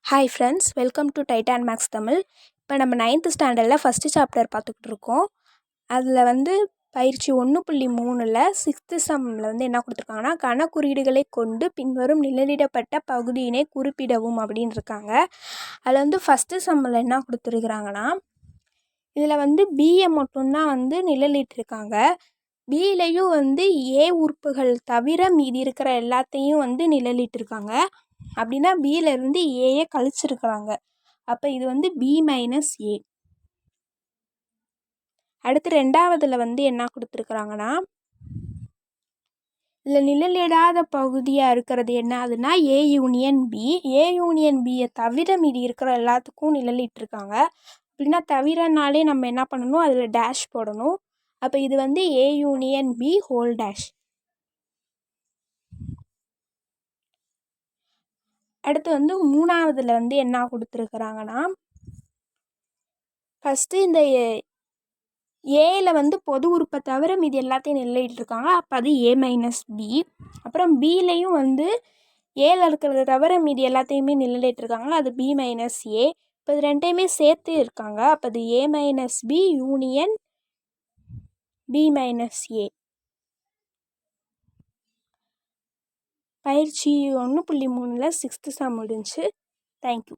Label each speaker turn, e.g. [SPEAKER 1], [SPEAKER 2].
[SPEAKER 1] Hi friends, welcome to Titan Max Tamil. இப்போ நம்ம 9th ஸ்டாண்டர்டில் ஃபஸ்ட்டு சாப்டர் பார்த்துக்கிட்டு இருக்கோம். அதில் பயிற்சி 1.3ல் 6th சம்மில் என்ன கொடுத்துருக்காங்கன்னா, கணக்குறியீடுகளை கொண்டு பின்வரும் நிழலிடப்பட்ட பகுதியினை குறிப்பிடவும் அப்படின்னு இருக்காங்க. அதில் ஃபஸ்ட்டு சம்மில் என்ன கொடுத்துருக்குறாங்கன்னா, இதில் பியை மட்டும்தான் நிழலிட்டிருக்காங்க. பியிலையும் ஏ உறுப்புகள் தவிர மீதி இருக்கிற எல்லாத்தையும் நிழலிட்டிருக்காங்க. அப்படின்னா பியிலேருந்து ஏயை கழிச்சிருக்கிறாங்க. அப்போ இது பி மைனஸ் ஏ. அடுத்து ரெண்டாவதுல என்ன கொடுத்துருக்குறாங்கன்னா, இதில் நிழலிடாத பகுதியாக இருக்கிறது என்னதுன்னா A union B. A union பியை தவிர மீதி இருக்கிற எல்லாத்துக்கும் நிழலிட்டிருக்காங்க. அப்படின்னா தவிரனாலே நம்ம என்ன பண்ணணும், அதில் டேஷ் போடணும். அப்போ இது A union B whole dash. அடுத்து மூணாவதுல என்ன கொடுத்துருக்குறாங்கன்னா, ஃபஸ்ட்டு இந்த ஏல பொது உறுப்பை தவிர மீதி எல்லாத்தையும் நிழலிட்டிருக்காங்க. அப்போ அது ஏ மைனஸ் பி. அப்புறம் பிலையும் ஏல இருக்கிறத தவிர மீதி எல்லாத்தையுமே நிழலிட்டிருக்காங்க. அது பி மைனஸ் ஏ. இப்போ இது ரெண்டையுமே சேர்த்து இருக்காங்க. அப்போ அது A minus B union B minus A. பயிற்சி 1.3ல் 6th சம் முடிஞ்சு. தேங்க்யூ.